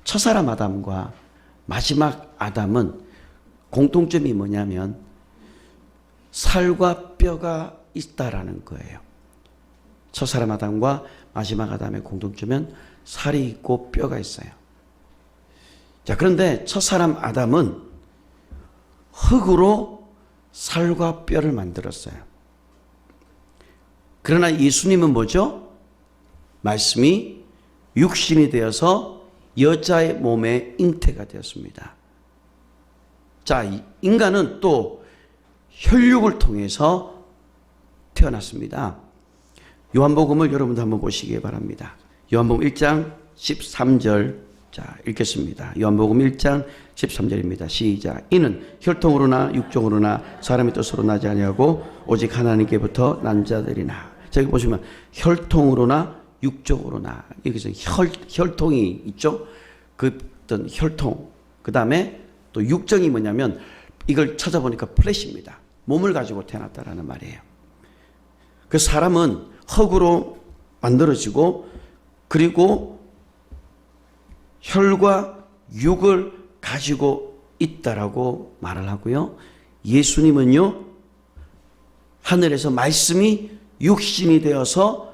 첫사람 아담과 마지막 아담은 공통점이 뭐냐면 살과 뼈가 있다라는 거예요. 첫사람 아담과 마지막 아담의 공통점은 살이 있고 뼈가 있어요. 자, 그런데 첫사람 아담은 흙으로 살과 뼈를 만들었어요. 그러나 예수님은 뭐죠? 말씀이 육신이 되어서 여자의 몸에 잉태가 되었습니다. 자, 인간은 또 혈육을 통해서 태어났습니다. 요한복음을 여러분도 한번 보시기 바랍니다. 요한복음 1장 13절, 자, 읽겠습니다. 요한복음 1장 13절입니다. 시작. 이는 혈통으로나 육종으로나 사람의 뜻으로 나지 아니하고 오직 하나님께부터 난 자들이나. 저기 보시면 혈통으로나 육종으로나, 여기서 혈통이 있죠. 그 어떤 혈통, 그 다음에 또 육정이 뭐냐면 이걸 찾아보니까 플래시입니다. 몸을 가지고 태어났다라는 말이에요. 그 사람은 흙으로 만들어지고 그리고 혈과 육을 가지고 있다라고 말을 하고요. 예수님은요, 하늘에서 말씀이 육신이 되어서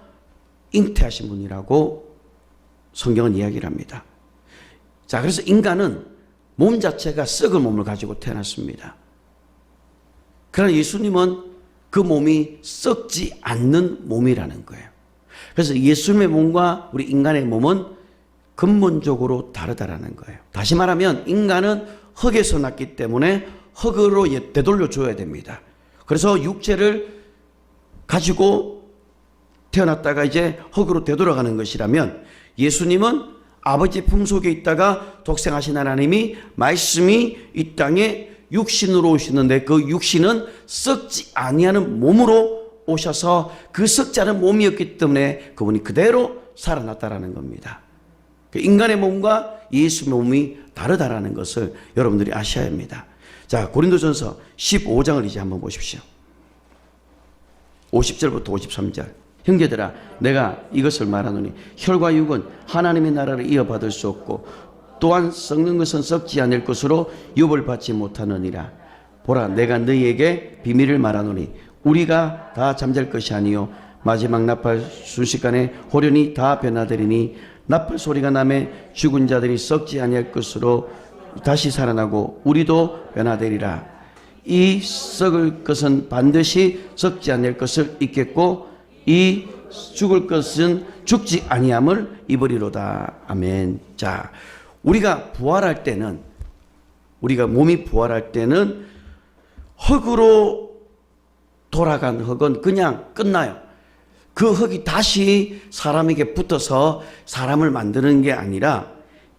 잉태하신 분이라고 성경은 이야기를 합니다. 자, 그래서 인간은 몸 자체가 썩은 몸을 가지고 태어났습니다. 그러나 예수님은 그 몸이 썩지 않는 몸이라는 거예요. 그래서 예수님의 몸과 우리 인간의 몸은 근본적으로 다르다라는 거예요. 다시 말하면 인간은 흙에서 났기 때문에 흙으로 되돌려 줘야 됩니다. 그래서 육체를 가지고 태어났다가 이제 흙으로 되돌아가는 것이라면 예수님은 아버지 품속에 있다가 독생하신 하나님이 말씀이 이 땅에 육신으로 오시는데 그 육신은 썩지 아니하는 몸으로 오셔서 그 썩지 않은 몸이었기 때문에 그분이 그대로 살아났다라는 겁니다. 인간의 몸과 예수의 몸이 다르다라는 것을 여러분들이 아셔야 합니다. 자, 고린도전서 15장을 이제 한번 보십시오. 50절부터 53절. 형제들아, 내가 이것을 말하노니 혈과 육은 하나님의 나라를 이어받을 수 없고 또한 썩는 것은 썩지 않을 것으로 유업을 받지 못하느니라. 보라, 내가 너희에게 비밀을 말하노니 우리가 다 잠잘 것이 아니요 마지막 나팔 순식간에 호련히 다 변화되리니 나팔 소리가 나매 죽은 자들이 썩지 아니할 것으로 다시 살아나고 우리도 변화되리라. 이 썩을 것은 반드시 썩지 않을 것을 입겠고 이 죽을 것은 죽지 아니함을 입으리로다. 아멘. 자, 우리가 부활할 때는, 우리가 몸이 부활할 때는 흙으로 돌아간 흙은 그냥 끝나요. 그 흙이 다시 사람에게 붙어서 사람을 만드는 게 아니라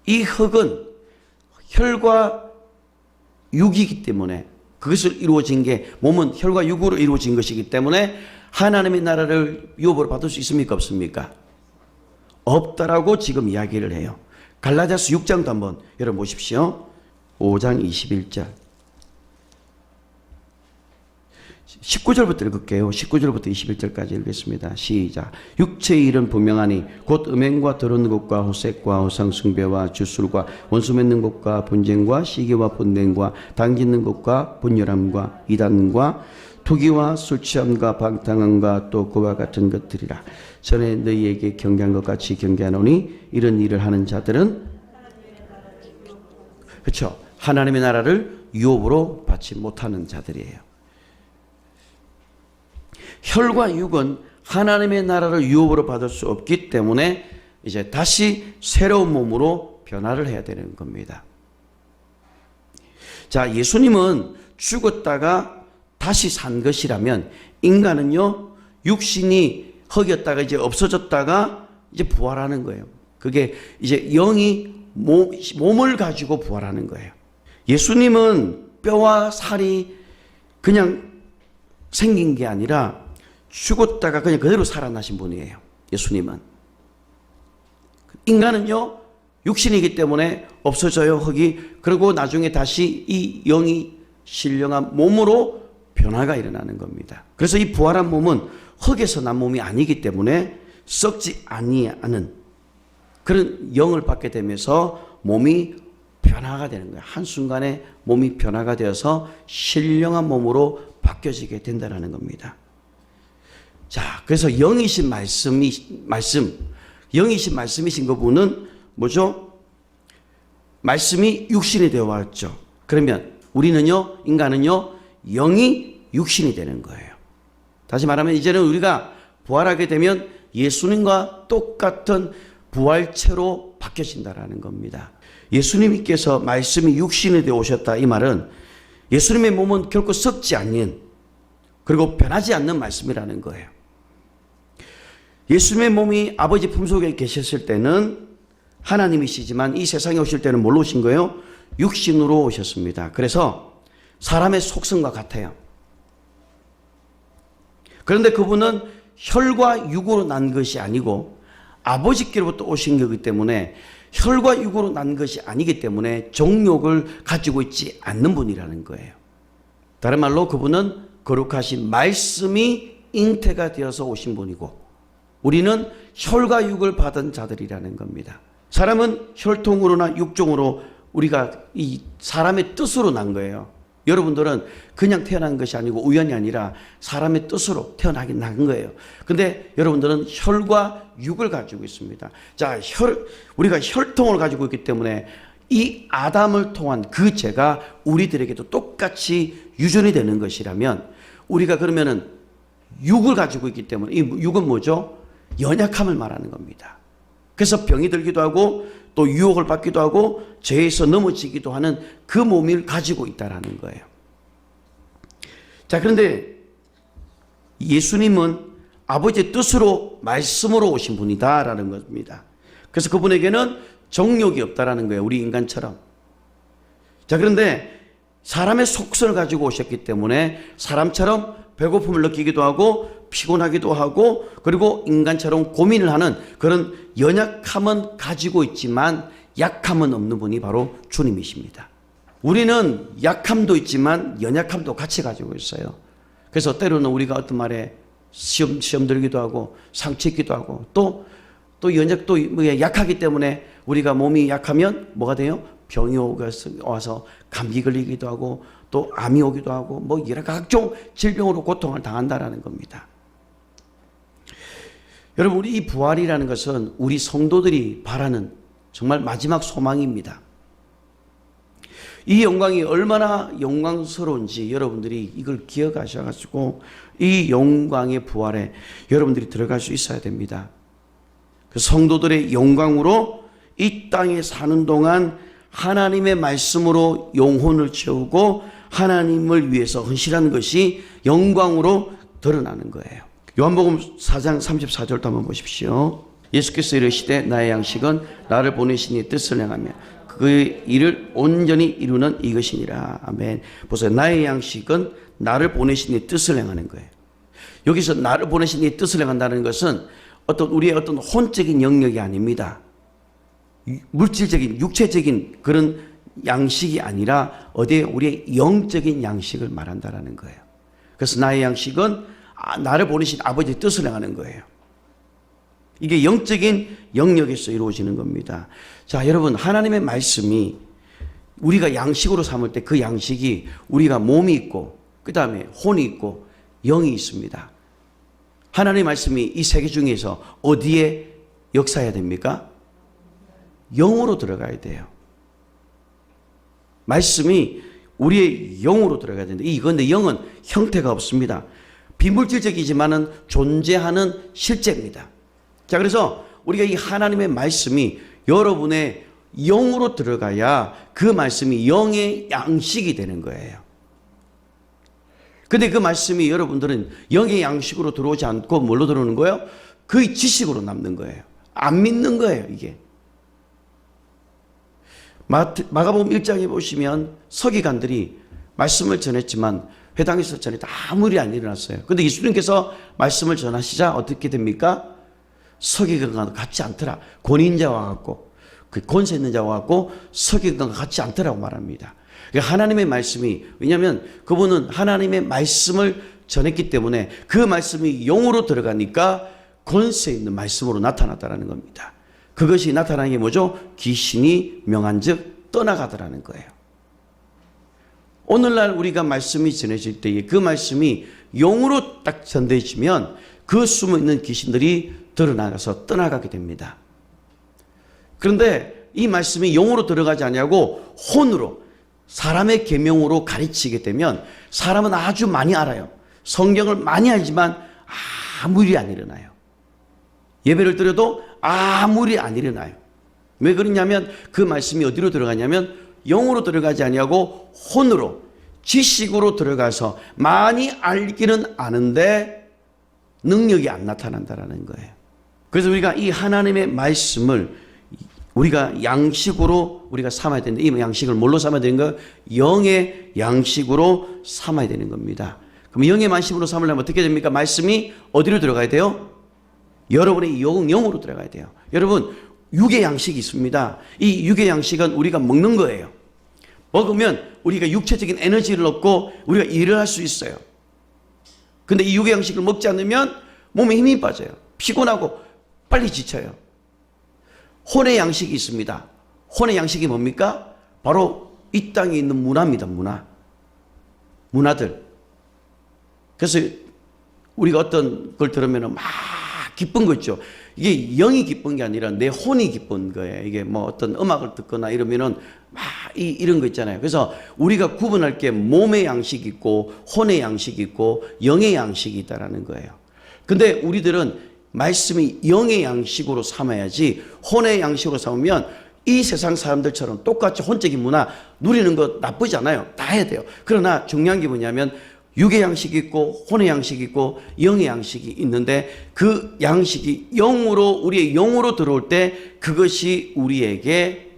이 흙은 혈과 육이기 때문에, 그것을 이루어진 게, 몸은 혈과 육으로 이루어진 것이기 때문에 하나님의 나라를 유업으로 받을 수 있습니까? 없습니까? 없다라고 지금 이야기를 해요. 갈라디아서 6장도 한번 여러분 보십시오. 5장 21절. 19절부터 읽을게요. 19절부터 21절까지 읽겠습니다. 시작. 육체의 일은 분명하니 곧 음행과 더러운 것과 호색과 우상숭배와 주술과 원수 맺는 것과 분쟁과 시기와 분쟁과 당짓는 것과 분열함과 이단과 투기와 술취함과 방탕함과 또 그와 같은 것들이라. 전에 너희에게 경계한 것 같이 경계하노니 이런 일을 하는 자들은, 그렇죠, 하나님의 나라를 유업으로 받지 못하는 자들이에요. 혈과 육은 하나님의 나라를 유업으로 받을 수 없기 때문에 이제 다시 새로운 몸으로 변화를 해야 되는 겁니다. 자, 예수님은 죽었다가 다시 산 것이라면 인간은요, 육신이 흙이었다가 이제 없어졌다가 이제 부활하는 거예요. 그게 이제 영이 몸을 가지고 부활하는 거예요. 예수님은 뼈와 살이 그냥 생긴 게 아니라 죽었다가 그냥 그대로 살아나신 분이에요. 예수님은. 인간은요, 육신이기 때문에 없어져요, 흙이. 그리고 나중에 다시 이 영이 신령한 몸으로 변화가 일어나는 겁니다. 그래서 이 부활한 몸은 흙에서 난 몸이 아니기 때문에 썩지 아니하는 그런 영을 받게 되면서 몸이 변화가 되는 거예요. 한순간에 몸이 변화가 되어서 신령한 몸으로 바뀌어지게 된다는 겁니다. 자, 그래서 영이신 영이신 말씀이신 그분은 뭐죠? 말씀이 육신이 되어 왔죠. 그러면 우리는요, 인간은요, 영이 육신이 되는 거예요. 다시 말하면 이제는 우리가 부활하게 되면 예수님과 똑같은 부활체로 바뀌어진다라는 겁니다. 예수님께서 말씀이 육신이 되어 오셨다, 이 말은 예수님의 몸은 결코 썩지 않는, 그리고 변하지 않는 말씀이라는 거예요. 예수님의 몸이 아버지 품속에 계셨을 때는 하나님이시지만 이 세상에 오실 때는 뭘로 오신 거예요? 육신으로 오셨습니다. 그래서 사람의 속성과 같아요. 그런데 그분은 혈과 육으로 난 것이 아니고 아버지께로부터 오신 거기 때문에 혈과 육으로 난 것이 아니기 때문에 정욕을 가지고 있지 않는 분이라는 거예요. 다른 말로 그분은 거룩하신 말씀이 잉태가 되어서 오신 분이고 우리는 혈과 육을 받은 자들이라는 겁니다. 사람은 혈통으로나 육종으로 우리가 이 사람의 뜻으로 난 거예요. 여러분들은 그냥 태어난 것이 아니고 우연이 아니라 사람의 뜻으로 태어나긴 난 거예요. 근데 여러분들은 혈과 육을 가지고 있습니다. 자, 우리가 혈통을 가지고 있기 때문에 이 아담을 통한 그 죄가 우리들에게도 똑같이 유전이 되는 것이라면 우리가 그러면은 육을 가지고 있기 때문에 이 육은 뭐죠? 연약함을 말하는 겁니다. 그래서 병이 들기도 하고 또 유혹을 받기도 하고 죄에서 넘어지기도 하는 그 몸을 가지고 있다라는 거예요. 자, 그런데 예수님은 아버지의 뜻으로 말씀으로 오신 분이다라는 겁니다. 그래서 그분에게는 정욕이 없다라는 거예요. 우리 인간처럼. 자, 그런데 사람의 속성을 가지고 오셨기 때문에 사람처럼 배고픔을 느끼기도 하고 피곤하기도 하고 그리고 인간처럼 고민을 하는 그런 연약함은 가지고 있지만 약함은 없는 분이 바로 주님이십니다. 우리는 약함도 있지만 연약함도 같이 가지고 있어요. 그래서 때로는 우리가 어떤 말에 시험 들기도 하고 상처 입기도 하고 또 약하기 때문에 우리가 몸이 약하면 뭐가 돼요? 병이 와서 감기 걸리기도 하고 또 암이 오기도 하고 뭐 여러 각종 질병으로 고통을 당한다라는 겁니다. 여러분, 우리 이 부활이라는 것은 우리 성도들이 바라는 정말 마지막 소망입니다. 이 영광이 얼마나 영광스러운지 여러분들이 이걸 기억하셔가지고 이 영광의 부활에 여러분들이 들어갈 수 있어야 됩니다. 그 성도들의 영광으로 이 땅에 사는 동안 하나님의 말씀으로 영혼을 채우고 하나님을 위해서 헌신하는 것이 영광으로 드러나는 거예요. 요한복음 4장 34절도 한번 보십시오. 예수께서 이르시되 나의 양식은 나를 보내신 이의 뜻을 행하며 그의 일을 온전히 이루는 이것이니라. 아멘. 보세요. 나의 양식은 나를 보내신 이의 뜻을 행하는 거예요. 여기서 나를 보내신 이의 뜻을 행한다는 것은 우리의 어떤 혼적인 영역이 아닙니다. 물질적인 육체적인 그런 양식이 아니라 우리의 영적인 양식을 말한다라는 거예요. 그래서 나의 양식은 나를 보내신 아버지의 뜻을 행하는 거예요. 이게 영적인 영역에서 이루어지는 겁니다. 자, 여러분, 하나님의 말씀이 우리가 양식으로 삼을 때 그 양식이 우리가 몸이 있고 그 다음에 혼이 있고 영이 있습니다. 하나님의 말씀이 이 세계 중에서 어디에 역사해야 됩니까? 영으로 들어가야 돼요. 말씀이 우리의 영으로 들어가야 되는데 이건데 영은 형태가 없습니다. 비물질적이지만은 존재하는 실제입니다. 자, 그래서 우리가 이 하나님의 말씀이 여러분의 영으로 들어가야 그 말씀이 영의 양식이 되는 거예요. 근데 그 말씀이 여러분들은 영의 양식으로 들어오지 않고 뭘로 들어오는 거예요? 그의 지식으로 남는 거예요. 안 믿는 거예요, 이게. 마가복음 1장에 보시면 서기관들이 말씀을 전했지만 회당에서 전했다 아무 일이 안 일어났어요. 그런데 예수님께서 말씀을 전하시자 어떻게 됩니까? 서기관과 같지 않더라. 권위인자와 같고 그 권세 있는 자와 같고 서기관과 같지 않더라고 말합니다. 그러니까 하나님의 말씀이, 왜냐하면 그분은 하나님의 말씀을 전했기 때문에 그 말씀이 영으로 들어가니까 권세 있는 말씀으로 나타났다는 겁니다. 그것이 나타나는 게 뭐죠? 귀신이 명한즉 떠나가더라는 거예요. 오늘날 우리가 말씀이 전해질 때에 그 말씀이 영으로 딱 전해지면 그 숨어있는 귀신들이 드러나가서 떠나가게 됩니다. 그런데 이 말씀이 영으로 들어가지 않냐고 혼으로 사람의 계명으로 가르치게 되면 사람은 아주 많이 알아요. 성경을 많이 알지만 아무 일이 안 일어나요. 예배를 드려도 아무 일이 안 일어나요. 왜 그러냐면 그 말씀이 어디로 들어가냐면 영으로 들어가지 아니하고 혼으로 지식으로 들어가서 많이 알기는 아는데 능력이 안 나타난다라는 거예요. 그래서 우리가 이 하나님의 말씀을 우리가 양식으로 우리가 삼아야 되는데 이 양식을 뭘로 삼아야 되는 거예요? 영의 양식으로 삼아야 되는 겁니다. 그럼 영의 말씀으로 삼으려면 어떻게 됩니까? 말씀이 어디로 들어가야 돼요? 여러분의 영으로 들어가야 돼요. 여러분 육의 양식이 있습니다. 이 육의 양식은 우리가 먹는 거예요. 먹으면 우리가 육체적인 에너지를 얻고 우리가 일을 할 수 있어요. 근데 이 육의 양식을 먹지 않으면 몸에 힘이 빠져요. 피곤하고 빨리 지쳐요. 혼의 양식이 있습니다. 혼의 양식이 뭡니까? 바로 이 땅에 있는 문화입니다. 문화들. 그래서 우리가 어떤 걸 들으면 막 기쁜 거 있죠. 이게 영이 기쁜 게 아니라 내 혼이 기쁜 거예요. 이게 뭐 어떤 음악을 듣거나 이러면은 막 이런 거 있잖아요. 그래서 우리가 구분할 게 몸의 양식이 있고 혼의 양식이 있고 영의 양식이 있다라는 거예요. 근데 우리들은 말씀이 영의 양식으로 삼아야지 혼의 양식으로 삼으면 이 세상 사람들처럼 똑같이 혼적인 문화 누리는 거 나쁘지 않아요. 다 해야 돼요. 그러나 중요한 게 뭐냐면 육의 양식이 있고 혼의 양식이 있고 영의 양식이 있는데 그 양식이 우리의 영으로 들어올 때 그것이 우리에게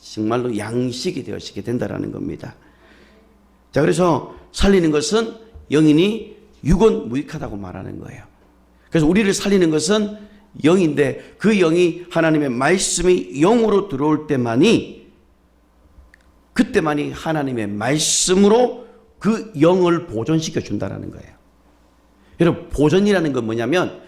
정말로 양식이 되어지게 된다는 겁니다. 자, 그래서 살리는 것은 영이니 육은 무익하다고 말하는 거예요. 그래서 우리를 살리는 것은 영인데 그 영이 하나님의 말씀이 영으로 들어올 때만이 그때만이 하나님의 말씀으로 그 영을 보존시켜 준다는 거예요. 여러분 보존이라는 건 뭐냐면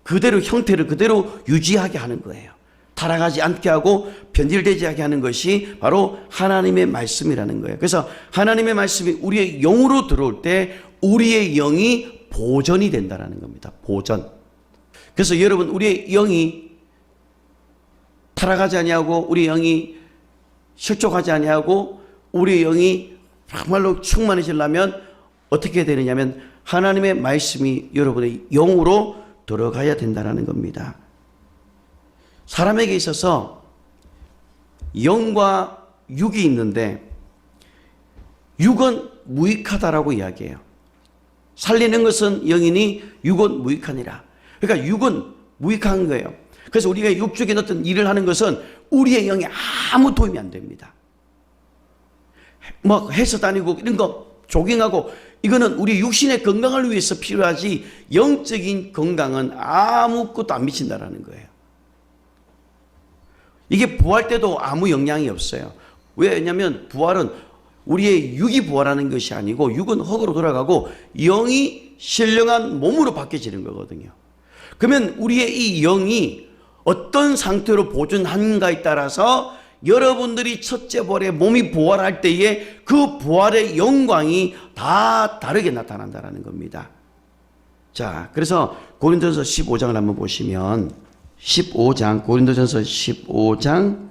그대로 형태를 그대로 유지하게 하는 거예요. 타락하지 않게 하고 변질되지 않게 하는 것이 바로 하나님의 말씀이라는 거예요. 그래서 하나님의 말씀이 우리의 영으로 들어올 때 우리의 영이 보존이 된다는 겁니다. 보존. 그래서 여러분 우리의 영이 타락하지 아니하고 우리의 영이 실족하지 아니하고 우리의 영이 정말로 충만해지려면 어떻게 되느냐면 하나님의 말씀이 여러분의 영으로 들어가야 된다는 겁니다. 사람에게 있어서 영과 육이 있는데 육은 무익하다라고 이야기해요. 살리는 것은 영이니 육은 무익하니라. 그러니까 육은 무익한 거예요. 그래서 우리가 육적인 어떤 일을 하는 것은 우리의 영에 아무 도움이 안 됩니다. 뭐 헬스 다니고 이런 거 조깅하고 이거는 우리 육신의 건강을 위해서 필요하지 영적인 건강은 아무것도 안 미친다라는 거예요. 이게 부활 때도 아무 영향이 없어요. 왜냐하면 부활은 우리의 육이 부활하는 것이 아니고 육은 흙으로 돌아가고 영이 신령한 몸으로 바뀌어지는 거거든요. 그러면 우리의 이 영이 어떤 상태로 보존하는가에 따라서 여러분들이 첫째 부활에 몸이 부활할 때에 그 부활의 영광이 다 다르게 나타난다는 겁니다. 자, 그래서 고린도전서 15장을 한번 보시면 15장 고린도전서 15장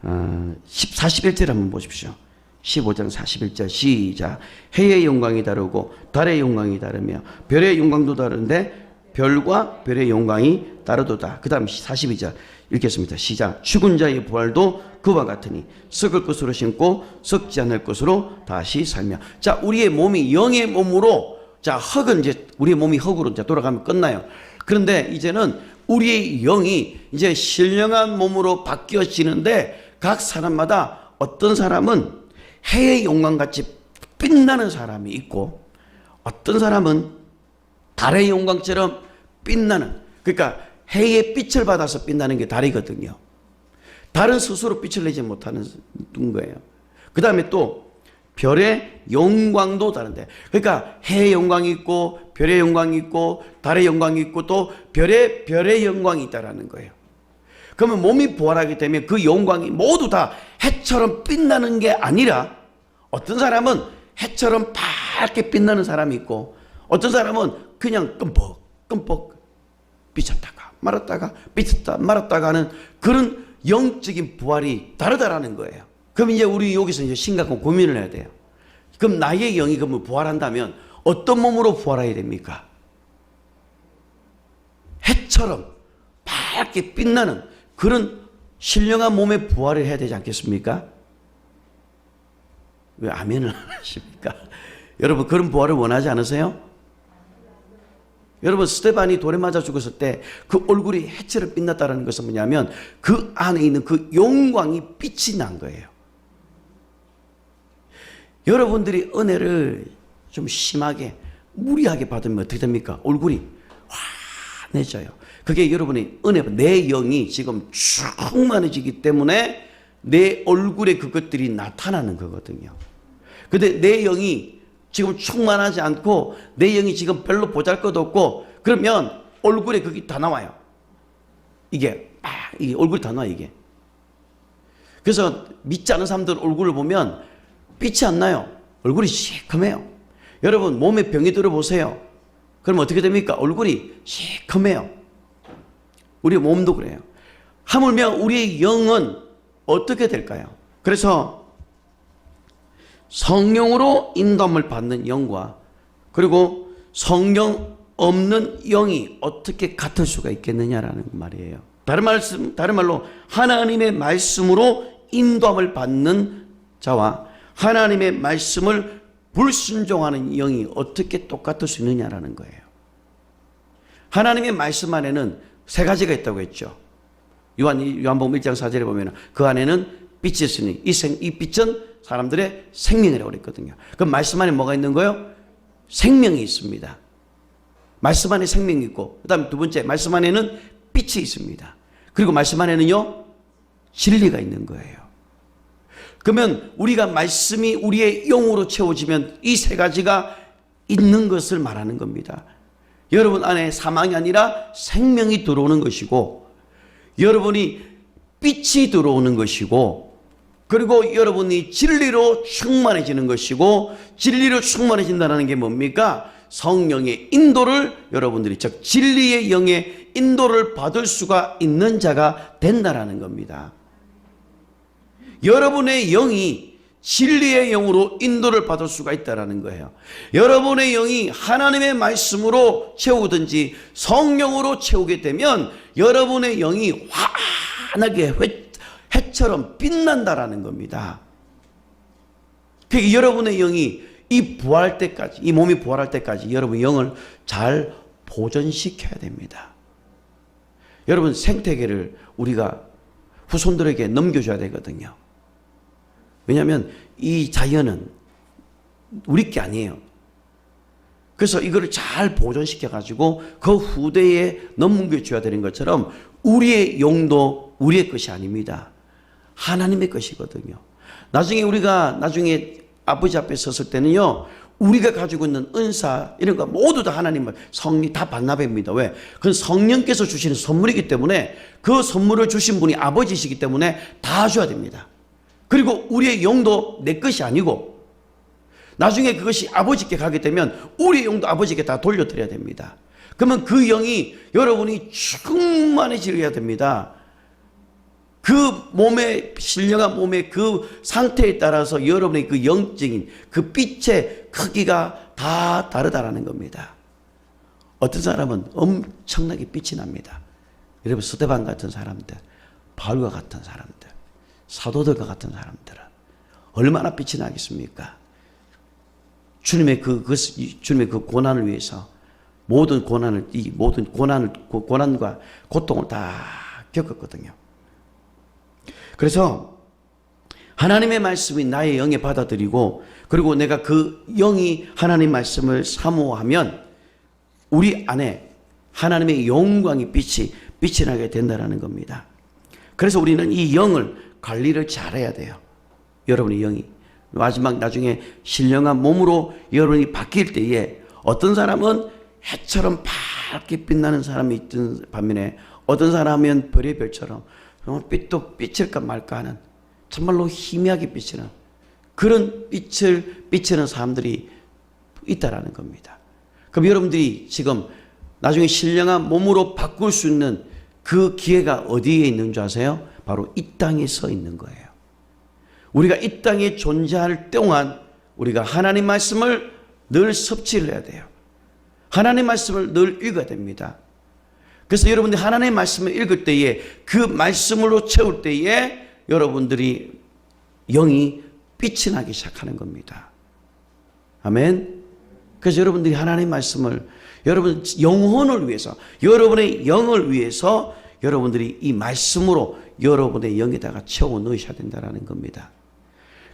41절 한번 보십시오. 15장 41절 시작. 해의 영광이 다르고 달의 영광이 다르며 별의 영광도 다른데 별과 별의 영광이 다르도다. 그 다음 42절 읽겠습니다. 시작. 죽은 자의 부활도 그와 같으니 썩을 것으로 심고 썩지 않을 것으로 다시 살며. 자, 우리의 몸이 영의 몸으로, 자, 흙은 이제 우리의 몸이 흙으로 이제 돌아가면 끝나요. 그런데 이제는 우리의 영이 이제 신령한 몸으로 바뀌어지는데 각 사람마다 어떤 사람은 해의 영광같이 빛나는 사람이 있고 어떤 사람은 달의 영광처럼 빛나는, 그러니까 해의 빛을 받아서 빛나는 게 달이거든요. 달은 스스로 빛을 내지 못하는 거예요. 그 다음에 또 별의 영광도 다른데, 그러니까 해의 영광이 있고 별의 영광이 있고 달의 영광이 있고 또 별의 영광이 있다라는 거예요. 그러면 몸이 부활하게 되면 그 영광이 모두 다 해처럼 빛나는 게 아니라 어떤 사람은 해처럼 밝게 빛나는 사람이 있고 어떤 사람은 그냥 끔뻑끔뻑 비쳤다가 말았다가 비쳤다 말았다가 하는 그런 영적인 부활이 다르다라는 거예요. 그럼 이제 우리 여기서 이제 심각한 고민을 해야 돼요. 그럼 나의 영이 그러면 부활한다면 어떤 몸으로 부활해야 됩니까? 해처럼 밝게 빛나는 그런 신령한 몸의 부활을 해야 되지 않겠습니까? 왜 아멘을 안 하십니까? 여러분 그런 부활을 원하지 않으세요? 여러분 스데반이 돌에 맞아 죽었을 때 그 얼굴이 해처럼 빛났다는 것은 뭐냐면 그 안에 있는 그 영광이 빛이 난 거예요. 여러분들이 은혜를 좀 심하게 무리하게 받으면 어떻게 됩니까? 얼굴이 환해져요. 그게 여러분의 은혜, 내 영이 지금 충만해지기 때문에 내 얼굴에 그것들이 나타나는 거거든요. 근데 내 영이 지금 충만하지 않고 내 영이 지금 별로 보잘것없고 그러면 얼굴에 그게 다 나와요. 이게 얼굴이 다 나와 이게. 그래서 믿지 않는 사람들 얼굴을 보면 빛이 안 나요. 얼굴이 시커매요. 여러분 몸에 병이 들어보세요. 그럼 어떻게 됩니까? 얼굴이 시커매요. 우리 몸도 그래요. 하물며 우리의 영은 어떻게 될까요? 그래서 성령으로 인도함을 받는 영과 그리고 성령 없는 영이 어떻게 같을 수가 있겠느냐라는 말이에요. 다른 말로 하나님의 말씀으로 인도함을 받는 자와 하나님의 말씀을 불순종하는 영이 어떻게 똑같을 수 있느냐라는 거예요. 하나님의 말씀 안에는 세 가지가 있다고 했죠. 요한복음 1장 4절에 보면 그 안에는 빛이 있으니 이 빛은 사람들의 생명이라고 그랬거든요. 그럼 말씀 안에 뭐가 있는 거예요? 생명이 있습니다. 말씀 안에 생명이 있고 그 다음에 두 번째 말씀 안에는 빛이 있습니다. 그리고 말씀 안에는요 진리가 있는 거예요. 그러면 우리가 말씀이 우리의 영으로 채워지면 이 세 가지가 있는 것을 말하는 겁니다. 여러분 안에 사망이 아니라 생명이 들어오는 것이고 여러분이 빛이 들어오는 것이고 그리고 여러분이 진리로 충만해지는 것이고 진리로 충만해진다는 게 뭡니까? 성령의 인도를 여러분들이 즉 진리의 영의 인도를 받을 수가 있는 자가 된다라는 겁니다. 여러분의 영이 진리의 영으로 인도를 받을 수가 있다는 거예요. 여러분의 영이 하나님의 말씀으로 채우든지 성령으로 채우게 되면 여러분의 영이 환하게 해처럼 빛난다라는 겁니다. 그러니까 여러분의 영이 이 부활할 때까지, 이 몸이 부활할 때까지 여러분 영을 잘 보존시켜야 됩니다. 여러분 생태계를 우리가 후손들에게 넘겨줘야 되거든요. 왜냐하면 이 자연은 우리 게 아니에요. 그래서 이거를 잘 보존시켜 가지고 그 후대에 넘겨줘야 되는 것처럼 우리의 영도 우리의 것이 아닙니다. 하나님의 것이거든요. 우리가 나중에 아버지 앞에 섰을 때는요, 우리가 가지고 있는 은사 이런 거 모두 다 하나님을 성령 다 반납입니다. 왜? 그건 성령께서 주시는 선물이기 때문에 그 선물을 주신 분이 아버지시기 때문에 다 줘야 됩니다. 그리고 우리의 영도 내 것이 아니고 나중에 그것이 아버지께 가게 되면 우리의 영도 아버지께 다 돌려드려야 됩니다. 그러면 그 영이 여러분이 충만해져야 됩니다. 그 몸의 신령한 몸의 그 상태에 따라서 여러분의 그 영적인 그 빛의 크기가 다 다르다라는 겁니다. 어떤 사람은 엄청나게 빛이 납니다. 여러분 스데반 같은 사람들, 바울과 같은 사람들, 사도들과 같은 사람들은 얼마나 빛이 나겠습니까? 주님의 주님의 그 고난을 위해서 모든 고난과 고통을 다 겪었거든요. 그래서 하나님의 말씀이 나의 영에 받아들이고 그리고 내가 그 영이 하나님 말씀을 사모하면 우리 안에 하나님의 영광이 빛이 나게 된다는 겁니다. 그래서 우리는 이 영을 관리를 잘해야 돼요. 여러분의 영이 마지막 나중에 신령한 몸으로 여러분이 바뀔 때에 어떤 사람은 해처럼 밝게 빛나는 사람이 있던 반면에 어떤 사람은 별의 별처럼 정말 빛도 비칠까 말까 하는 정말로 희미하게 비치는 그런 빛을 비치는 사람들이 있다라는 겁니다. 그럼 여러분들이 지금 나중에 신령한 몸으로 바꿀 수 있는 그 기회가 어디에 있는 줄 아세요? 바로 이 땅에 서 있는 거예요. 우리가 이 땅에 존재할 동안 우리가 하나님 말씀을 늘 섭취를 해야 돼요. 하나님 말씀을 늘 읽어야 됩니다. 그래서 여러분들이 하나님의 말씀을 읽을 때에 그 말씀으로 채울 때에 여러분들이 영이 빛이 나기 시작하는 겁니다. 아멘. 그래서 여러분들이 하나님의 말씀을 여러분 영혼을 위해서 여러분의 영을 위해서 여러분들이 이 말씀으로 여러분의 영에다가 채워 넣으셔야 된다는 겁니다.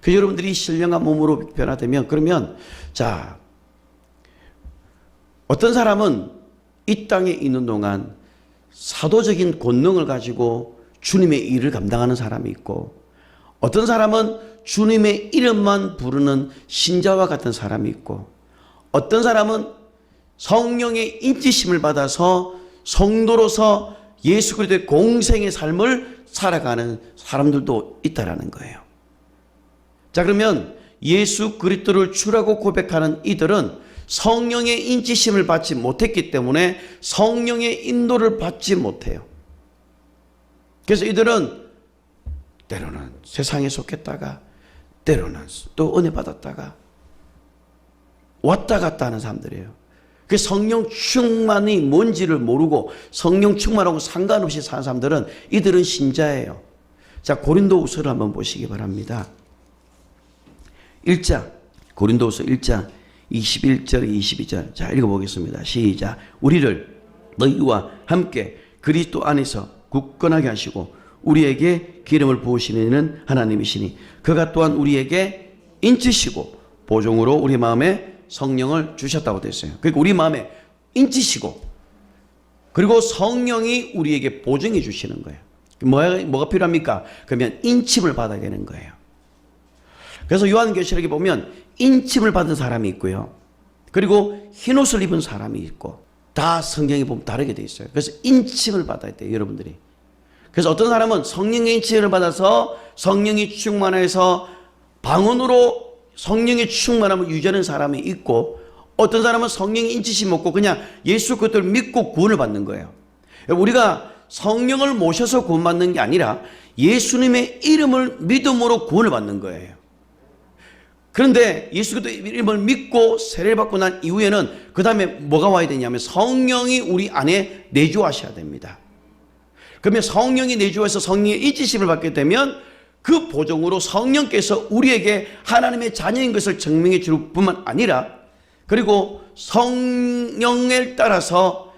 그래서 여러분들이 신령한 몸으로 변화되면 그러면 자 어떤 사람은 이 땅에 있는 동안 사도적인 권능을 가지고 주님의 일을 감당하는 사람이 있고 어떤 사람은 주님의 이름만 부르는 신자와 같은 사람이 있고 어떤 사람은 성령의 인치심을 받아서 성도로서 예수 그리스도의 공생의 삶을 살아가는 사람들도 있다라는 거예요. 자, 그러면 예수 그리스도를 주라고 고백하는 이들은 성령의 인치심을 받지 못했기 때문에 성령의 인도를 받지 못해요. 그래서 이들은 때로는 세상에 속했다가 때로는 또 은혜 받았다가 왔다 갔다 하는 사람들이에요. 그 성령 충만이 뭔지를 모르고 성령 충만하고 상관없이 사는 사람들은 이들은 신자예요. 자, 고린도후서를 한번 보시기 바랍니다. 1장 고린도후서 1장 21절 22절 자 읽어보겠습니다. 시작. 우리를 너희와 함께 그리스도 안에서 굳건하게 하시고 우리에게 기름을 부으시는 이는 하나님이시니 그가 또한 우리에게 인치시고 보종으로 우리 마음에 성령을 주셨다고 되어 있어요. 그러니까 우리 마음에 인치시고 그리고 성령이 우리에게 보증해 주시는 거예요. 뭐가 필요합니까? 그러면 인침을 받아야 되는 거예요. 그래서 요한계시록에 보면 인침을 받은 사람이 있고요. 그리고 흰옷을 입은 사람이 있고 다 성경에 보면 다르게 되어 있어요. 그래서 인침을 받아야 돼요, 여러분들이. 그래서 어떤 사람은 성령의 인침을 받아서 성령이 충만해서 방언으로 성령의 충만함을 유지하는 사람이 있고 어떤 사람은 성령의 인치심 없고 그냥 예수 그리스도를 믿고 구원을 받는 거예요. 우리가 성령을 모셔서 구원받는 게 아니라 예수님의 이름을 믿음으로 구원을 받는 거예요. 그런데 예수 그리스도의 이름을 믿고 세례를 받고 난 이후에는 그 다음에 뭐가 와야 되냐면 성령이 우리 안에 내주하셔야 됩니다. 그러면 성령이 내주해서 성령의 인치심을 받게 되면 그 보정으로 성령께서 우리에게 하나님의 자녀인 것을 증명해 줄 뿐만 아니라 그리고 성령을 따라서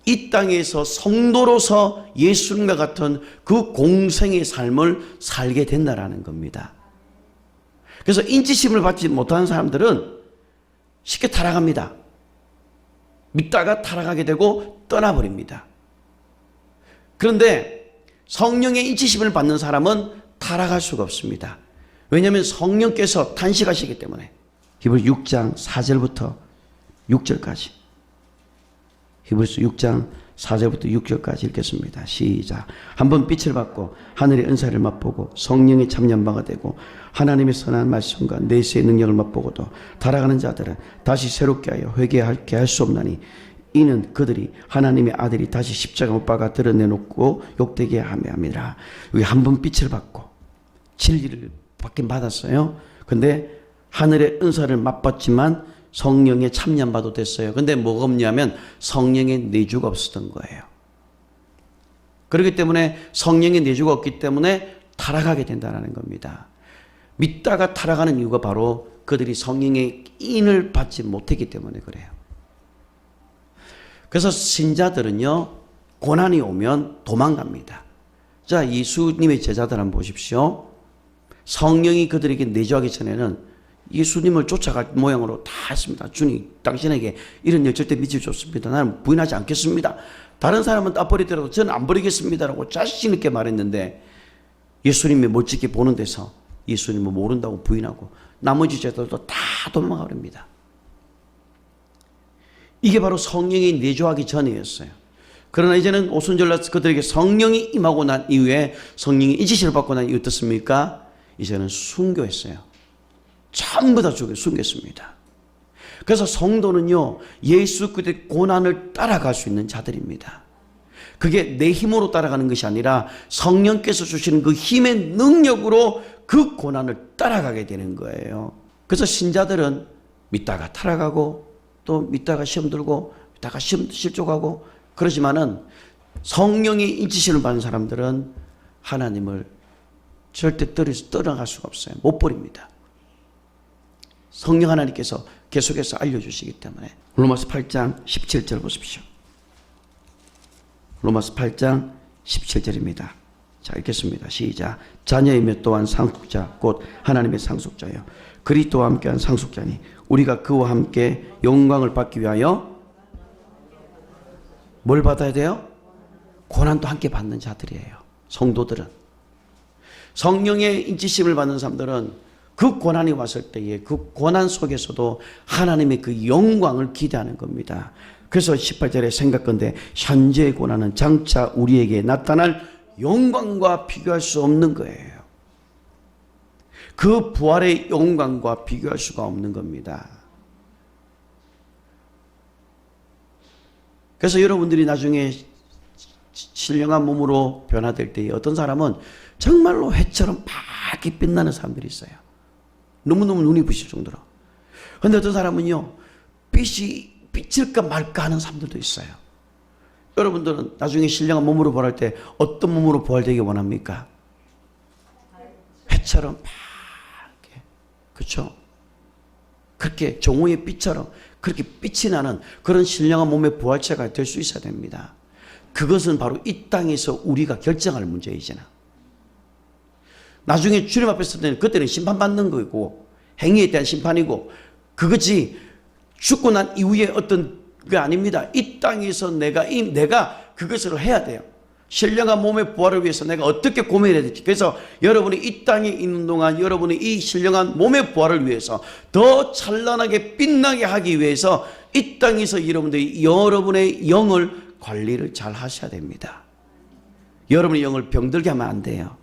이 땅에서 성도로서 예수님과 같은 그 공생의 삶을 살게 된다라는 겁니다. 그래서 인치심을 받지 못하는 사람들은 쉽게 타락합니다. 믿다가 타락하게 되고 떠나버립니다. 그런데 성령의 인치심을 받는 사람은 타락할 수가 없습니다. 왜냐하면 성령께서 탄식하시기 때문에. 히브리서 6장 4절부터 6절까지 히브리서 6장 4절부터 6절까지 읽겠습니다. 시작. 한번 빛을 받고 하늘의 은사를 맛보고 성령의 참여바가 되고 하나님의 선한 말씀과 내세의 능력을 맛보고도 타락하는 자들은 다시 새롭게 하여 회개하게 할 수 없나니 이는 그들이 하나님의 아들이 다시 십자가 못 박아 드러내놓고 욕되게 하며 함이라. 여기 한번 빛을 받고 진리를 받긴 받았어요. 근데 하늘의 은사를 맛봤지만 성령의 참여받도 됐어요. 근데 뭐가 없냐면 성령의 내주가 없었던 거예요. 그렇기 때문에 성령의 내주가 없기 때문에 타락하게 된다는 겁니다. 믿다가 타락하는 이유가 바로 그들이 성령의 인을 받지 못했기 때문에 그래요. 그래서 신자들은요, 고난이 오면 도망갑니다. 자, 예수님의 제자들 한번 보십시오. 성령이 그들에게 내주하기 전에는 예수님을 쫓아갈 모양으로 다 했습니다. 주님, 당신에게 이런 일 절대 믿지 좋습니다. 나는 부인하지 않겠습니다. 다른 사람은 다 버리더라도 저는 안 버리겠습니다라고 자신 있게 말했는데 예수님이 멋지게 보는 데서 예수님을 모른다고 부인하고 나머지 제자들도 다 도망가 버립니다. 이게 바로 성령이 내주하기 전이었어요. 그러나 이제는 오순절날 그들에게 성령이 임하고 난 이후에 성령이 인지시를 받고 난 이후 어떻습니까? 이제는 순교했어요. 전부 다 순교했습니다. 그래서 성도는요, 예수 그리스도의 고난을 따라갈 수 있는 자들입니다. 그게 내 힘으로 따라가는 것이 아니라 성령께서 주시는 그 힘의 능력으로 그 고난을 따라가게 되는 거예요. 그래서 신자들은 믿다가 타락하고 또 믿다가 시험 들고 믿다가 시험 실족하고 그러지만은 성령의 인치심을 받는 사람들은 하나님을 절대 떠나갈 수가 없어요. 못 버립니다. 성령 하나님께서 계속해서 알려주시기 때문에. 로마서 8장 17절 보십시오. 로마서 8장 17절입니다. 자, 읽겠습니다. 시작. 자녀이며 또한 상속자 곧 하나님의 상속자요 그리스도와 함께한 상속자니 우리가 그와 함께 영광을 받기 위하여 뭘 받아야 돼요? 고난도 함께 받는 자들이에요. 성도들은. 성령의 인치심을 받는 사람들은 그 고난이 왔을 때에 그 고난 속에서도 하나님의 그 영광을 기대하는 겁니다. 그래서 18절에 생각건대 현재의 고난은 장차 우리에게 나타날 영광과 비교할 수 없는 거예요. 그 부활의 영광과 비교할 수가 없는 겁니다. 그래서 여러분들이 나중에 신령한 몸으로 변화될 때에 어떤 사람은 정말로 해처럼 밝게 빛나는 사람들이 있어요. 너무너무 눈이 부실 정도로. 그런데 어떤 사람은요, 빛이 비칠까 말까 하는 사람들도 있어요. 여러분들은 나중에 신령한 몸으로 부활할 때 어떤 몸으로 부활되기 원합니까? 해처럼 밝게, 그렇죠? 그렇게 종호의 빛처럼 그렇게 빛이 나는 그런 신령한 몸의 부활체가 될 수 있어야 됩니다. 그것은 바로 이 땅에서 우리가 결정할 문제이잖아. 나중에 주님 앞에 설 때는 그때는 심판받는 거고 행위에 대한 심판이고 그것이 죽고 난 이후에 어떤 게 아닙니다. 이 땅에서 내가 그것을 해야 돼요. 신령한 몸의 부활을 위해서 내가 어떻게 고민해야 될지. 그래서 여러분이 이 땅에 있는 동안 여러분이 이 신령한 몸의 부활을 위해서 더 찬란하게 빛나게 하기 위해서 이 땅에서 여러분들이 여러분의 영을 관리를 잘 하셔야 됩니다. 여러분의 영을 병들게 하면 안 돼요.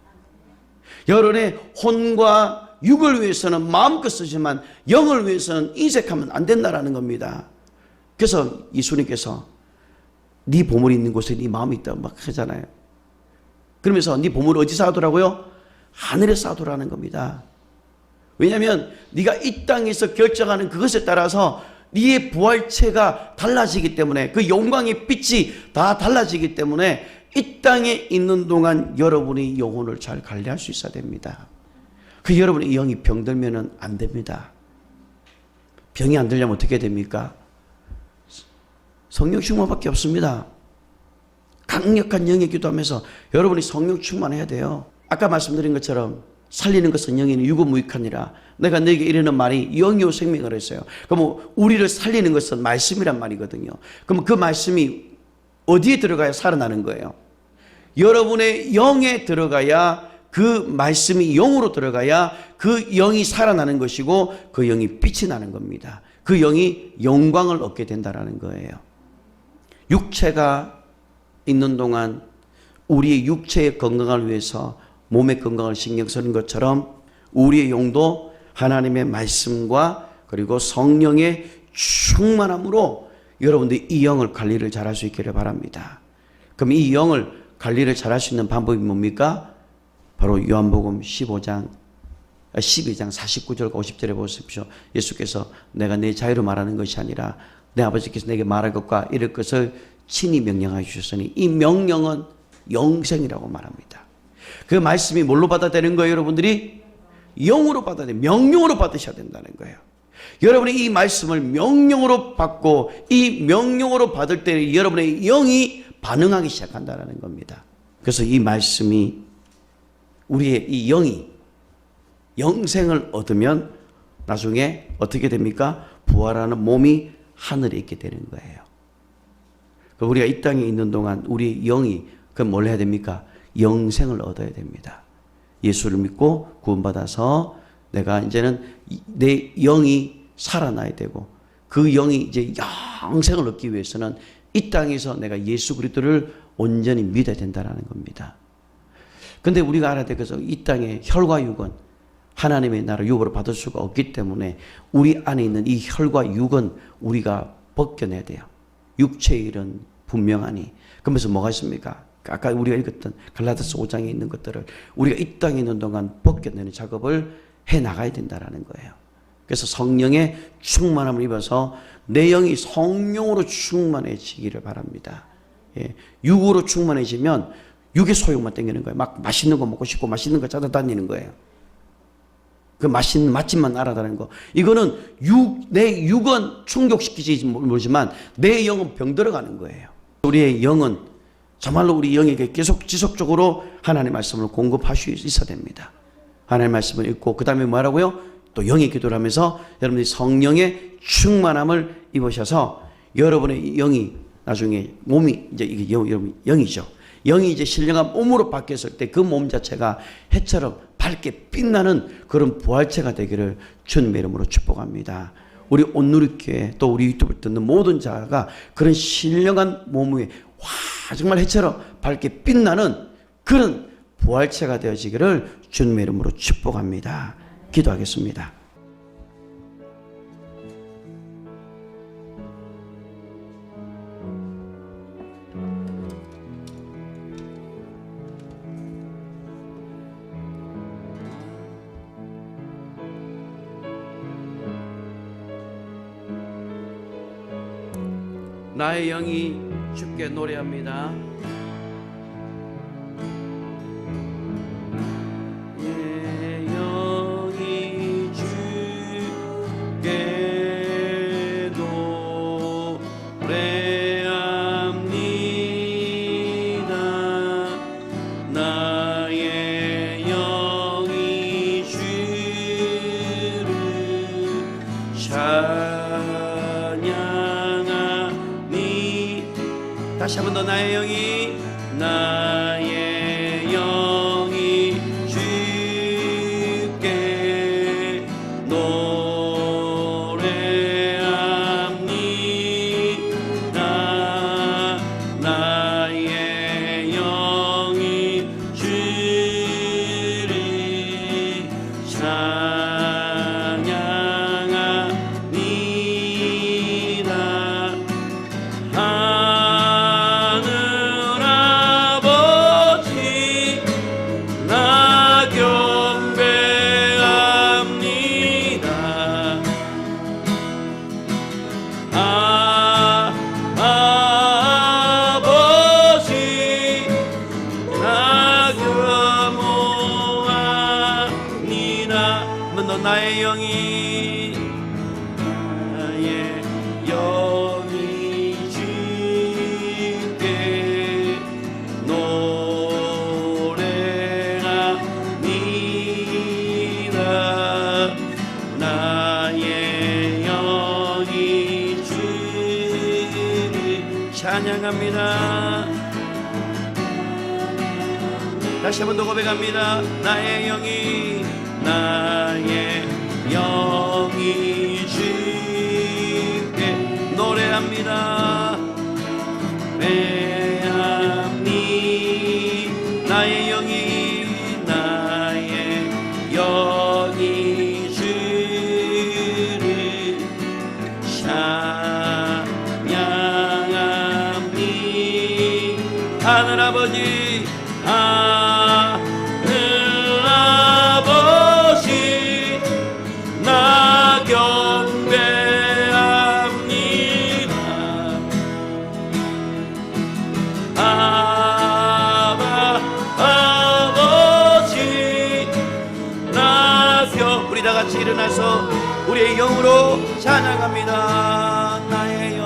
여러분의 혼과 육을 위해서는 마음껏 쓰지만 영을 위해서는 인색하면 안 된다라는 겁니다. 그래서 예수님께서 네 보물이 있는 곳에 네 마음이 있다고 막 하잖아요. 그러면서 네 보물을 어디서 하더라고요? 하늘에서 하더라는 겁니다. 왜냐하면 네가 이 땅에서 결정하는 그것에 따라서 네의 부활체가 달라지기 때문에 그 영광의 빛이 다 달라지기 때문에 이 땅에 있는 동안 여러분이 영혼을 잘 관리할 수 있어야 됩니다. 그 여러분의 영이 병들면 안 됩니다. 병이 안 들려면 어떻게 됩니까? 성령 충만밖에 없습니다. 강력한 영의 기도하면서 여러분이 성령 충만해야 돼요. 아까 말씀드린 것처럼 살리는 것은 영이니 육은 무익하니라. 내가 너에게 이르는 말이 영이요 생명을 했어요. 그럼 우리를 살리는 것은 말씀이란 말이거든요. 그럼 그 말씀이 어디에 들어가야 살아나는 거예요? 여러분의 영에 들어가야 그 말씀이 영으로 들어가야 그 영이 살아나는 것이고 그 영이 빛이 나는 겁니다. 그 영이 영광을 얻게 된다는 거예요. 육체가 있는 동안 우리의 육체의 건강을 위해서 몸의 건강을 신경 쓰는 것처럼 우리의 영도 하나님의 말씀과 그리고 성령의 충만함으로 여러분들이 이 영을 관리를 잘할 수 있기를 바랍니다. 그럼 이 영을 관리를 잘할 수 있는 방법이 뭡니까? 바로 요한복음 12장 49절과 50절에 보십시오. 예수께서 내가 내 자유로 말하는 것이 아니라 내 아버지께서 내게 말할 것과 이럴 것을 친히 명령하여 주셨으니 이 명령은 영생이라고 말합니다. 그 말씀이 뭘로 받아들이는 거예요, 여러분들이? 영으로 받아들여요. 명령으로 받으셔야 된다는 거예요. 여러분이 이 말씀을 명령으로 받고 이 명령으로 받을 때 여러분의 영이 반응하기 시작한다는 겁니다. 그래서 이 말씀이 우리의 이 영이 영생을 얻으면 나중에 어떻게 됩니까? 부활하는 몸이 하늘에 있게 되는 거예요. 우리가 이 땅에 있는 동안 우리 영이 그럼 뭘 해야 됩니까? 영생을 얻어야 됩니다. 예수를 믿고 구원받아서 내가 이제는 내 영이 살아나야 되고 그 영이 이제 영생을 얻기 위해서는 이 땅에서 내가 예수 그리스도를 온전히 믿어야 된다는 겁니다. 근데 우리가 알아야 될 것은 이 땅의 혈과 육은 하나님의 나라 유업으로 받을 수가 없기 때문에 우리 안에 있는 이 혈과 육은 우리가 벗겨내야 돼요. 육체의 일은 분명하니. 그러면서 뭐가 있습니까? 아까 우리가 읽었던 갈라디아서 5장에 있는 것들을 우리가 이 땅에 있는 동안 벗겨내는 작업을 해 나가야 된다는 거예요. 그래서 성령의 충만함을 입어서 내 영이 성령으로 충만해지기를 바랍니다. 예, 육으로 충만해지면 육의 소욕만 땡기는 거예요. 막 맛있는 거 먹고 싶고 맛있는 거 찾아다니는 거예요. 그 맛있는 맛집만 알아다니는 거. 이거는 내 육은 충족시키지 모르지만 내 영은 병들어가는 거예요. 우리의 영은 정말로 우리 영에게 계속 지속적으로 하나님의 말씀을 공급할 수 있어야 됩니다. 하나님의 말씀을 읽고 그 다음에 뭐라고요? 또 영의 기도를 하면서 여러분들이 성령의 충만함을 입으셔서 여러분의 영이 나중에 몸이 이제 이게 영이죠. 영이 이제 신령한 몸으로 바뀌었을 때 그 몸 자체가 해처럼 밝게 빛나는 그런 부활체가 되기를 주님의 이름으로 축복합니다. 우리 온누리교회 또 우리 유튜브를 듣는 모든 자가 그런 신령한 몸 위에 와 정말 해처럼 밝게 빛나는 그런 부활체가 되어지기를 주님의 이름으로 축복합니다. 기도하겠습니다. 나의 영이 주께 노래합니다. 내 영이 주께 노래합니다. 나의 영이 주를 다시 한 번 더 나의 영이 주께 노래합니다. 나의 영이 주를 찬양합니다. 나의 영이 주께 노래합니다. 나의 영이 주를 찬양합니다. 다시 한 번 더 고백합니다. 나의 영이 주께 노래합니다. 나의 영이 주를 찬양합니다. 하늘 아버지 나 경배합니다. 아버지 나 우리 다 같이 일어나서 우리의 영으로 찬양합니다. 나의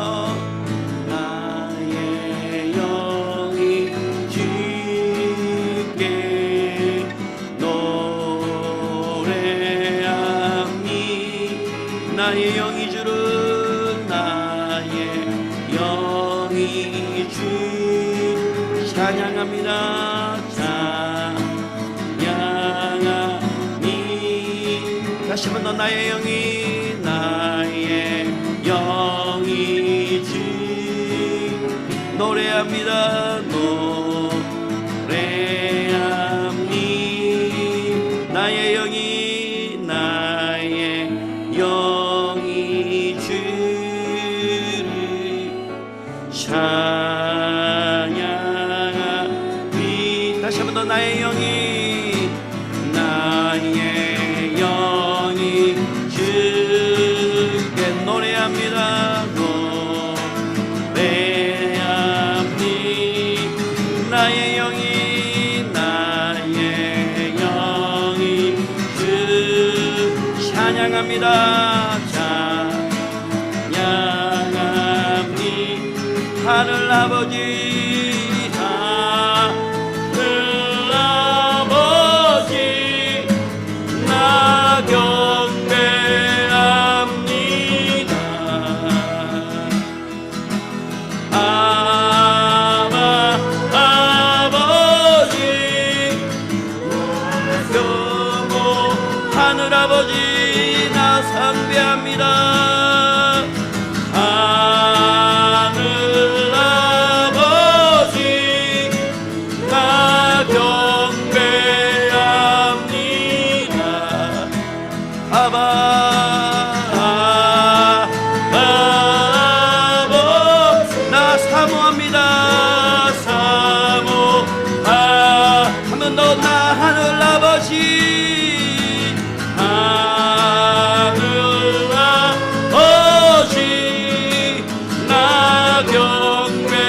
영이 주께 노래합니다. 나의 영이 주를 나의 영이 주 찬양합니다. 찬양합니다. 다시 한번 더 나의 영이 주께 노래합니 나의 영이 주를 찬양하리 다시 한번 더 나의 영이 주께 노래합니다 노래합니 나의 영이 주 찬양합니다 찬양합니 하늘 아버지 하늘 아버지 나 경배합니다 아버지 경고 하늘 아버지 나 상배합니다 하늘 아버지 나 경배합니다 나 사모합니다 한 번 더 나 하늘 아버지 하늘 아버지 나 경배합니다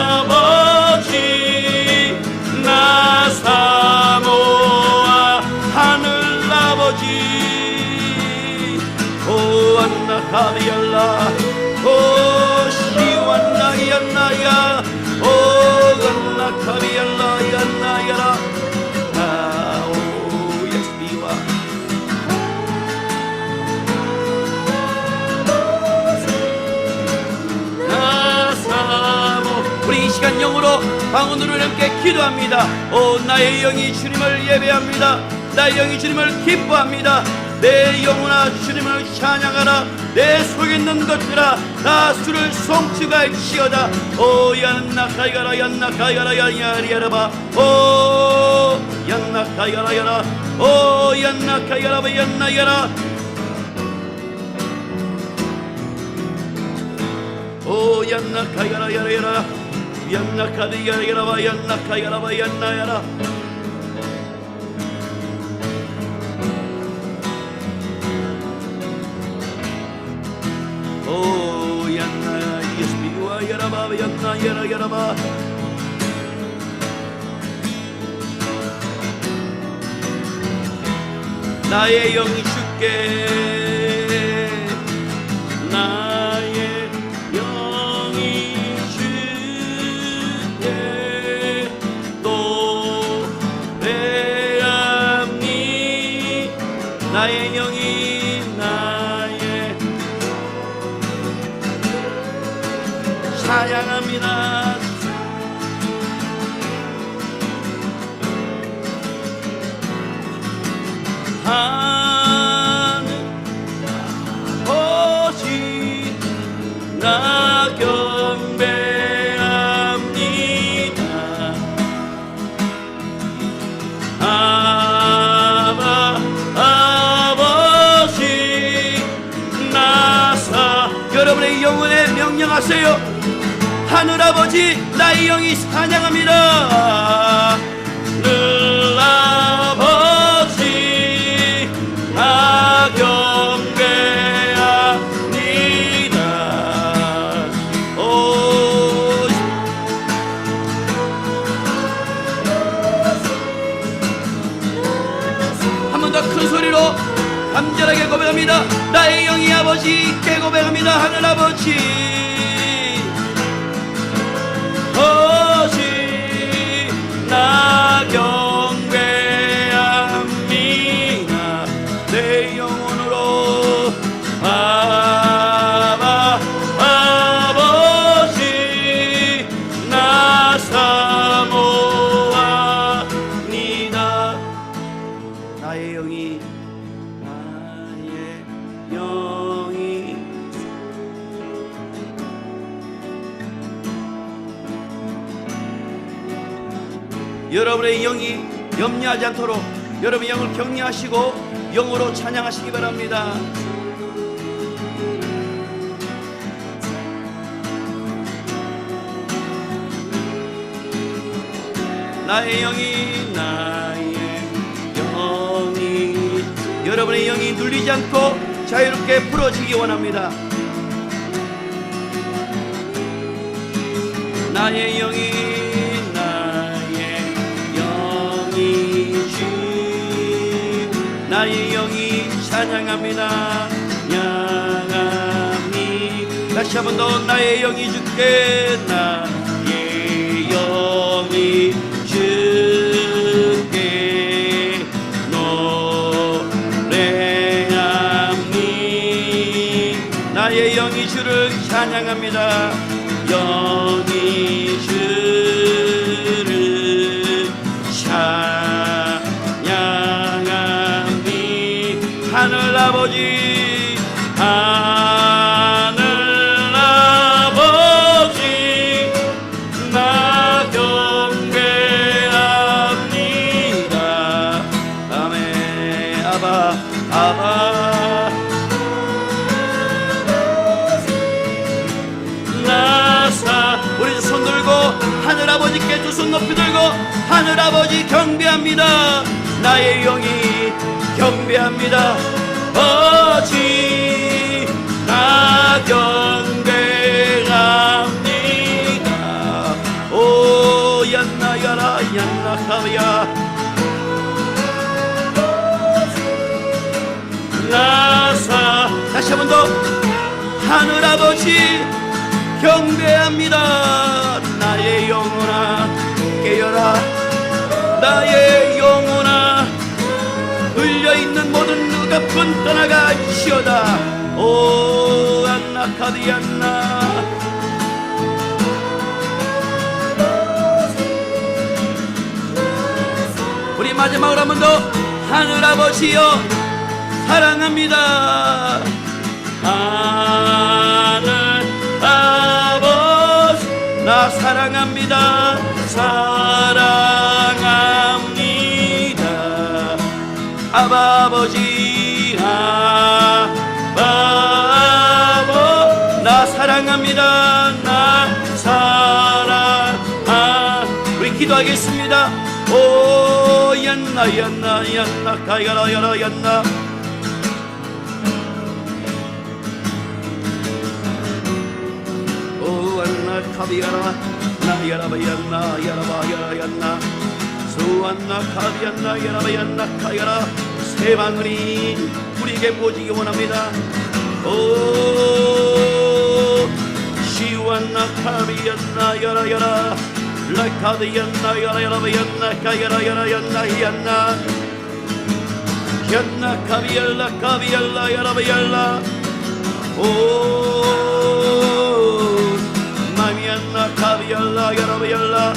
아버지 나 사모하 하늘 아버지 오 안나카비알라 오 시완나이안나야 오 안나카비알라 얀나야라 아오 예스비와 우리 이 시간 영으로 방언으로 함께 기도합니다. 오 나의 영이 주님을 예배합니다. 나의 영이 주님을 기뻐합니다. 내 영혼아 주님을 찬양하라. 내 속에 있는 것들아 다 주를 송축할지어다. 오 얀나카이가라 얀나카이가라 얀야리야라바 오 얀나카이가라야라 오 얀나카이가라바 얀나야라 오 얀나카이가라 야라야라 얀나카디야라야라바 얀나카이가라바 얀나야라 오 얀나 예스비와 야라바 얀나 야라야라바 나의 영이 주께 나의 영이 주께 노래합니 나의 영이 나의 찬양합니다. 하늘 아버지 나 경배합니다. 아버지 나사 여러분의 영혼에 명령하세요. 하늘 아버지 나의 영이 찬양합니다. 하늘 아버지 나 경배합니다. 오 한 번 더 큰 소리로 간절하게 고백합니다. 나의 영이 아버지께 고백합니다. 하늘 아버지 나 경배합니다. 내 영혼으로 아버지 나 사모합니다. 나의 영이 여러분의 영이 염려하지 않도록 여러분의 영을 격려하시고 영으로 찬양하시기 바랍니다. 나의 영이 여러분의 영이 눌리지 않고 자유롭게 풀어지기 원합니다. 나의 영이 주 나의 영이 찬양합니다. 찬양합니다. 다시 한 번 더 나의 영이 주께 나의 영이 주께 노래합니 나의 영이 주를 찬양합니다. 영이 주를 찬양합니 하늘 아버지 하늘 아버지 나 경배합니다. 아멘. 아바 나사 우리 손 들고 하늘 아버지께 두 손 높이 들고 하늘 아버지 경배합니다. 나의 영이 경배합니다. 아버지 나 경배합니다. 오 얀나야라 얀나카야 나사 다시 한 번 더 하늘 아버지 경배합니다. 나의 영혼아 깨어라 나의 영혼아 눌려있는 모든 누가뿐 떠나갈지어다. 오 안나카디안나 우리 마지막으로 한 번 더 하늘 아버지여 사랑합니다. 하늘 아버지 나 사랑합니다. 사랑합니다. 아버지 나 사랑합니다. 나 우리 기도하겠습니다. 오 얀나 가야라 야라 얀나 카비야라 나야라바얀나 야라바야라얀나 수완나 카비얀나 야라바얀나 카야라 세방울이 우리에게 보지기 원합니다. 오 시완나 카비얀나 야라야라 라카비얀나 야라야라바얀나 카야라야라얀나 히얀나 얀나 카비얄라 카비얄라 야라바얄라 오 마미안나 카비알라 야라비알라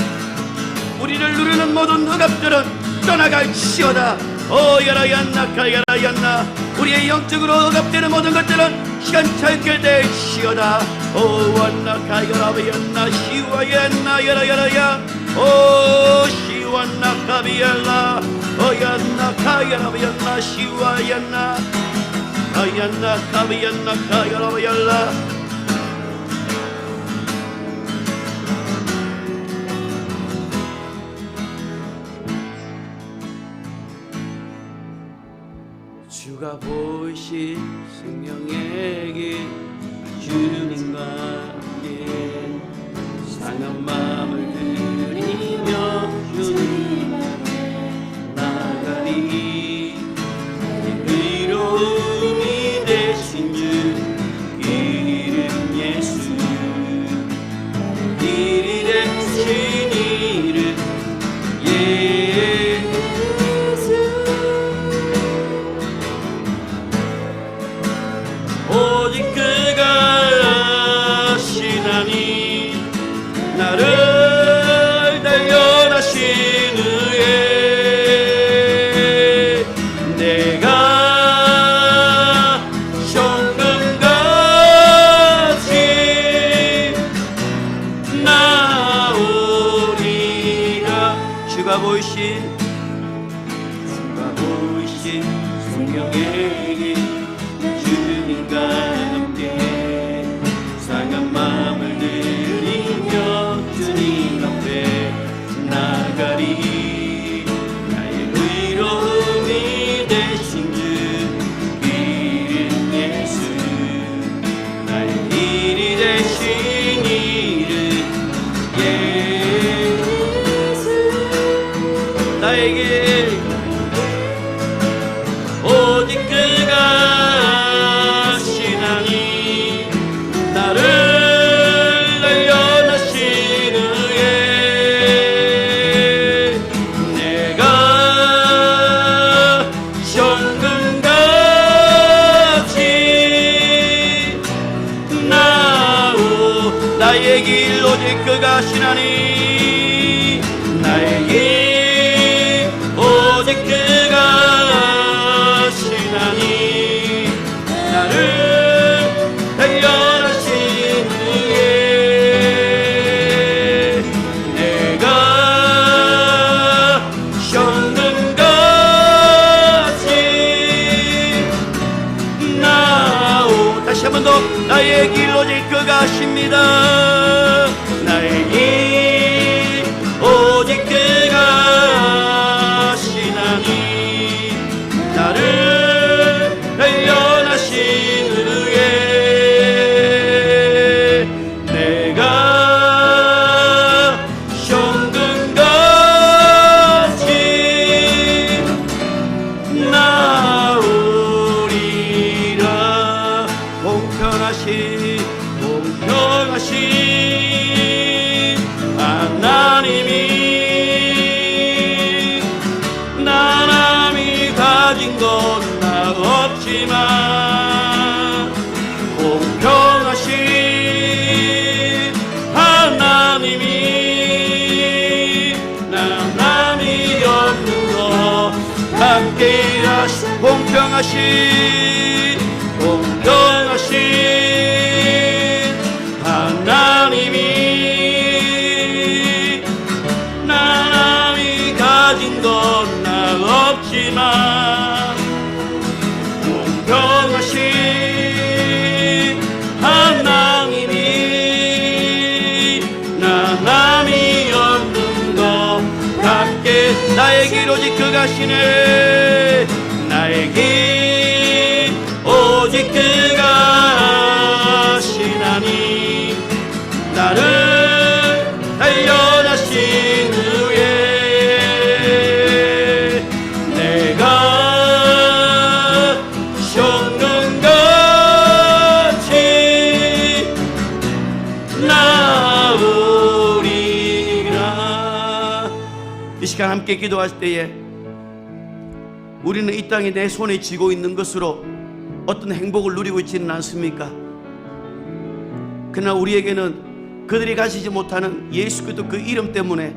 우리를 누르는 모든 억압들은 떠나갈지어다. 오 야라얀나 카야라얀나 우리의 영적으로 억압되는 모든 것들은 시간차있게 될지어다. 오 완나 카야라비얀나 시와얀나 야라야라야 오 시완나 카비알라 오 얀나 카야라비얀나 시와얀나 카얀나 카비얀나 카야라비알라 주가 보이신 생명의 길 주님과 함께 상한 마음을 드리며 주님 나가리 의로움이 되신 주 이름 예수 일이 되신 이름 오직 그가 아시나니 나를 주님과 함께 상한 마음을 들이며 주님 앞에 나가리. 나의 의로움이 되신 주 이름 예수, 나의 길이 되신 이름 예수. 나에게 오직 그가 신앙이 나를 날려나신 후에 내가 현금같이 나오. 나의 길 오직 그가 신하니, 나의 길 오직 그가 신하니 나를 달려나신 후에 내가 현금같이 나오. 다시 한 번 더. 나의 길 오직 그가 하십니다. 나의 길 오직 그가 신하니 나를 달려나신 후에 내가 현금같이 나오리라. 공평하신 하나님이 나남이 가진 건 나 없지만 공평하신 하나님이 나남이 없는 거 함께 하신 공평하신 하나님이 나남이 가진 건 나 없지만 공평하신 하나님이 나남이 없는 것 같게 나의 길 오직 그가 신해. 나의 길 오직 그가 신하니 나를 달려나신 후에 내가 현금같이 나오리라. 이 시간 함께 기도할 때에 우리는 이 땅에 내 손에 쥐고 있는 것으로 어떤 행복을 누리고 있지는 않습니까? 그러나 우리에게는 그들이 가지지 못하는 예수 그리스도 그 이름 때문에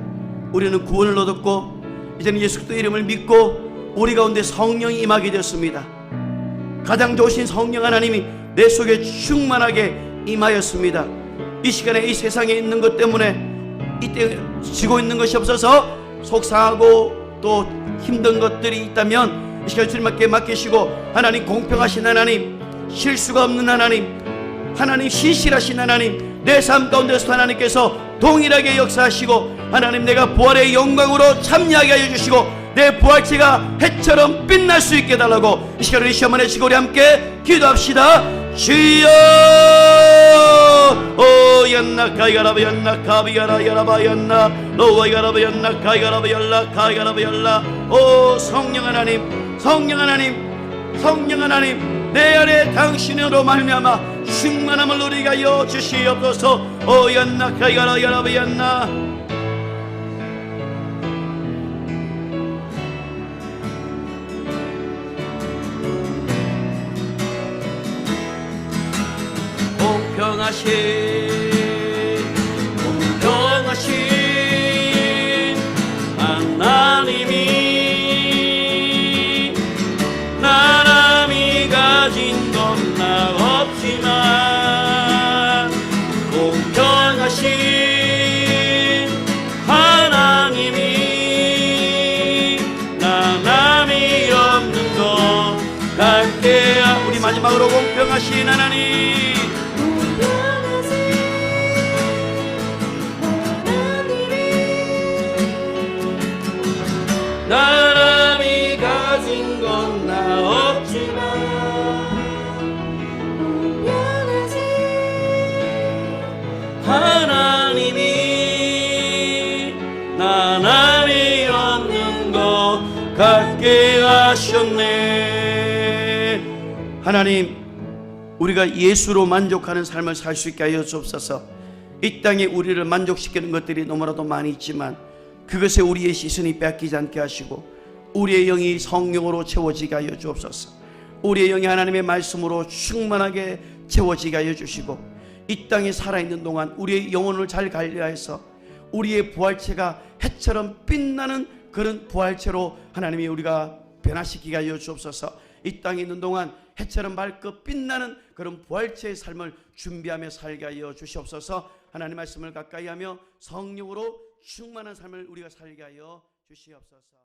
우리는 구원을 얻었고 이제는 예수 그리스도 이름을 믿고 우리 가운데 성령이 임하게 되었습니다. 가장 좋으신 성령 하나님이 내 속에 충만하게 임하였습니다. 이 시간에 이 세상에 있는 것 때문에 이때 지고 있는 것이 없어서 속상하고 또 힘든 것들이 있다면 이 시간 주님께 맡기시고 하나님 공평하신 하나님, 실수가 없는 하나님, 하나님 신실하신 하나님, 내 삶 가운데서 하나님께서 동일하게 역사하시고 하나님 내가 부활의 영광으로 참여하게 하여 주시고 내 부활체가 해처럼 빛날 수 있게 해달라고 이 시간 우리 시험만의 시골이 함께 기도합시다. 주여 오얀나 가이가라바 얀나 가비야라 야라바 얀나 노와이가라바 얀나 가이가라바 열라 가이가라바 열라. 오 성령 하나님, 성령 하나님, 성령 하나님, 내 안에 당신으로 말미암아 충만함을 누리게 하여 주시옵소서. 오얀나 가이가라 야라바 얀나. 공평하신 하나님이 나남이 가진 건 나 없지만 공평하신 하나님이 나남이 없는 것 같게 할렐루야. 우리 마지막으로 공평하신 하나님, 사람이 가진 건 나 없지만 하나님이 나날이 없는 것 같게 하셨네. 하나님, 우리가 예수로 만족하는 삶을 살 수 있게 하여 주옵소서. 이 땅에 우리를 만족시키는 것들이 너무나도 많이 있지만 그것에 우리의 시선이 뺏기지 않게 하시고 우리의 영이 성령으로 채워지게 하여 주옵소서. 우리의 영이 하나님의 말씀으로 충만하게 채워지게 하여 주시고 이 땅에 살아있는 동안 우리의 영혼을 잘 관리하여서 우리의 부활체가 해처럼 빛나는 그런 부활체로 하나님이 우리가 변화시키게 하여 주옵소서. 이 땅에 있는 동안 해처럼 밝고 빛나는 그런 부활체의 삶을 준비하며 살게 하여 주시옵소서. 하나님 말씀을 가까이 하며 성령으로 충만한 삶을 우리가 살게 하여 주시옵소서.